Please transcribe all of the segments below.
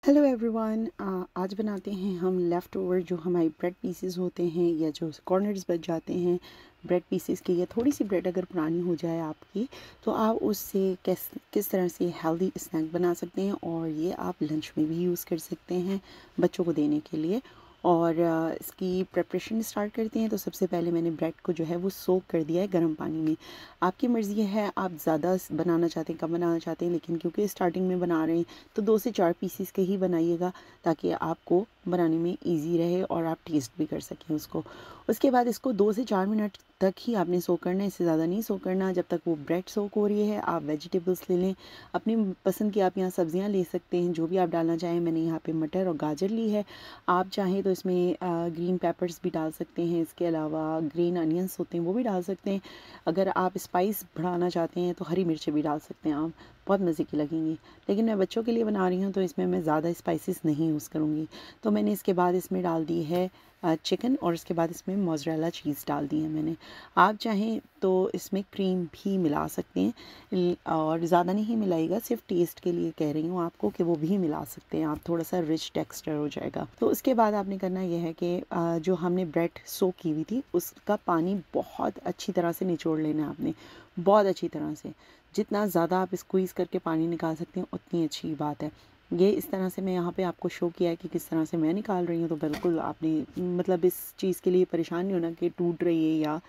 Hello everyone. आज बनाते हैं हम लेफ़्ट ओवर जो हमारी ब्रेड पीसेस होते हैं या जो कॉर्नर्स बच जाते हैं ब्रेड पीसेस के, या थोड़ी सी ब्रेड अगर पुरानी हो जाए आपकी, तो आप उससे किस तरह से हेल्दी स्नैक बना सकते हैं। और ये आप लंच में भी यूज़ कर सकते हैं बच्चों को देने के लिए। और इसकी प्रिपरेशन स्टार्ट करते हैं। तो सबसे पहले मैंने ब्रेड को जो है वो सोक कर दिया है गर्म पानी में। आपकी मर्ज़ी है आप ज़्यादा बनाना चाहते हैं, कम बनाना चाहते हैं, लेकिन क्योंकि स्टार्टिंग में बना रहे हैं तो 2 से 4 पीसीस के ही बनाइएगा, ताकि आपको बनाने में ईजी रहे और आप टेस्ट भी कर सकें उसको। उसके बाद इसको 2 से 4 मिनट तक ही आपने सोक करना है, इससे ज़्यादा नहीं सोक करना। जब तक वो ब्रेड सोक हो रही है आप वेजिटेबल्स ले लें, अपनी पसंद की आप यहाँ सब्जियाँ ले सकते हैं, जो भी आप डालना चाहें। मैंने यहाँ पे मटर और गाजर ली है। आप चाहें तो इसमें ग्रीन पेपर्स भी डाल सकते हैं, इसके अलावा ग्रीन अनियंस होते हैं वो भी डाल सकते हैं। अगर आप स्पाइस बढ़ाना चाहते हैं तो हरी मिर्चें भी डाल सकते हैं आप, बहुत मज़े की लगेंगी। लेकिन मैं बच्चों के लिए बना रही हूँ तो इसमें मैं ज़्यादा स्पाइसेस नहीं यूज़ करूँगी। तो मैंने इसके बाद इसमें डाल दी है चिकन, और इसके बाद इसमें मोज़रेला चीज़ डाल दी है मैंने। आप चाहें तो इसमें क्रीम भी मिला सकते हैं, और ज़्यादा नहीं मिलाइएगा, सिर्फ टेस्ट के लिए कह रही हूँ आपको कि वो भी मिला सकते हैं आप, थोड़ा सा रिच टेक्सचर हो जाएगा। तो उसके बाद आपने करना यह है कि जो हमने ब्रेड सोक की हुई थी उसका पानी बहुत अच्छी तरह से निचोड़ लेना है आपने, बहुत अच्छी तरह से। जितना ज़्यादा आप स्क्वीज़ करके पानी निकाल सकते हैं उतनी अच्छी बात है। ये इस तरह से मैं यहाँ पे आपको शो किया है कि किस तरह से मैं निकाल रही हूँ। तो बिल्कुल आपने मतलब इस चीज़ के लिए परेशान नहीं होना कि टूट रही है या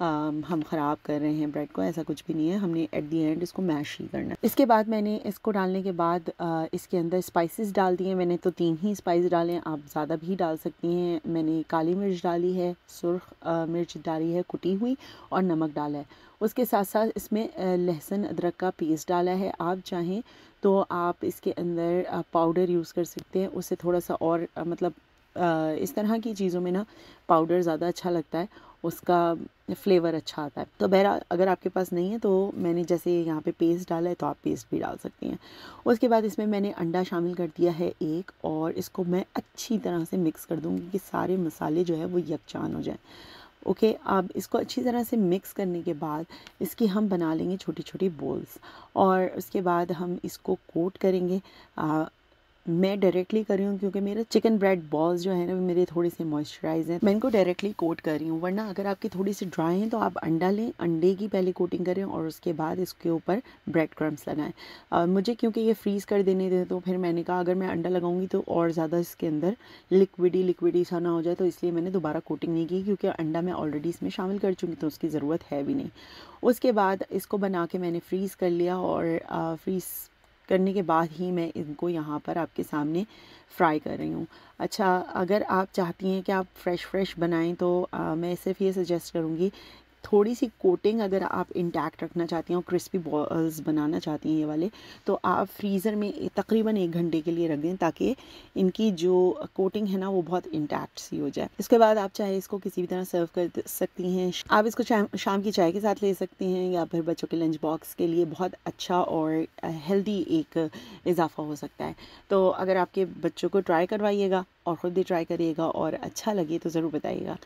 हम ख़राब कर रहे हैं ब्रेड को, ऐसा कुछ भी नहीं है। हमने एट दी एंड इसको मैश ही करना है। इसके बाद मैंने इसको डालने के बाद इसके अंदर स्पाइसेस डाल दिए। मैंने तो 3 ही स्पाइस डाले हैं, आप ज़्यादा भी डाल सकती हैं। मैंने काली मिर्च डाली है, सुर्ख मिर्च डाली है कुटी हुई, और नमक डाला है। उसके साथ साथ इसमें लहसुन अदरक का पेस्ट डाला है। आप चाहें तो आप इसके अंदर पाउडर यूज़ कर सकते हैं, उससे थोड़ा सा और मतलब इस तरह की चीज़ों में ना पाउडर ज़्यादा अच्छा लगता है, उसका फ्लेवर अच्छा आता है। तो बहरहाल अगर आपके पास नहीं है तो मैंने जैसे यहाँ पे पेस्ट डाला है तो आप पेस्ट भी डाल सकती हैं। उसके बाद इसमें मैंने अंडा शामिल कर दिया है एक, और इसको मैं अच्छी तरह से मिक्स कर दूँगी कि सारे मसाले जो है वो यकजान हो जाएं। ओके, अब इसको अच्छी तरह से मिक्स करने के बाद इसकी हम बना लेंगे छोटी छोटी बॉल्स, और उसके बाद हम इसको कोट करेंगे। मैं डायरेक्टली कर रही हूँ क्योंकि मेरे चिकन ब्रेड बॉल्स जो है ना मेरे थोड़े से मॉइस्चराइज हैं, मैं इनको डायरेक्टली कोट कर रही हूँ। वरना अगर आपकी थोड़ी सी ड्राई हैं तो आप अंडा लें, अंडे की पहले कोटिंग करें और उसके बाद इसके ऊपर ब्रेड क्रम्स लगाएं। मुझे क्योंकि ये फ्रीज़ कर देने थे तो फिर मैंने कहा अगर मैं अंडा लगाऊंगी तो और ज़्यादा इसके अंदर लिक्विडी सा ना हो जाए, तो इसलिए मैंने दोबारा कोटिंग नहीं की, क्योंकि अंडा मैं ऑलरेडी इसमें शामिल कर चुकी तो उसकी ज़रूरत है भी नहीं। उसके बाद इसको बना के मैंने फ्रीज़ कर लिया, और फ्रीज़ करने के बाद ही मैं इनको यहाँ पर आपके सामने फ्राई कर रही हूँ। अच्छा, अगर आप चाहती हैं कि आप फ्रेश बनाएं तो मैं सिर्फ ये सजेस्ट करूँगी, थोड़ी सी कोटिंग अगर आप इंटैक्ट रखना चाहती हैं और क्रिस्पी बॉल्स बनाना चाहती हैं ये वाले, तो आप फ्रीज़र में तकरीबन 1 घंटे के लिए रख दें, ताकि इनकी जो कोटिंग है ना वो बहुत इंटैक्ट सी हो जाए। इसके बाद आप चाहे इसको किसी भी तरह सर्व कर सकती हैं। आप इसको शाम की चाय के साथ ले सकती हैं, या फिर बच्चों के लंच बॉक्स के लिए बहुत अच्छा और हेल्दी एक इजाफ़ा हो सकता है। तो अगर आपके बच्चों को ट्राई करवाइएगा और ख़ुद भी ट्राई करिएगा, और अच्छा लगे तो ज़रूर बताइएगा।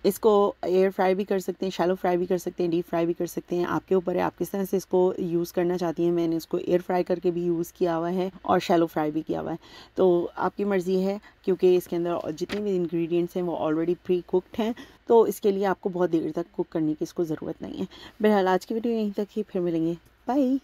इसको एयर फ्राई भी कर सकते हैं, शैलो फ्राई भी कर सकते हैं, डीप फ्राई भी कर सकते हैं, आपके ऊपर है आप किस तरह से इसको यूज़ करना चाहती हैं। मैंने इसको एयर फ्राई करके भी यूज़ किया हुआ है और शैलो फ्राई भी किया हुआ है, तो आपकी मर्ज़ी है, क्योंकि इसके अंदर जितने भी इंग्रेडिएंट्स हैं वो ऑलरेडी प्री कुक्ड हैं, तो इसके लिए आपको बहुत देर तक कुक करने की इसको ज़रूरत नहीं है। बहरहाल आज की वीडियो यहीं तक ही, फिर मिलेंगे, बाय।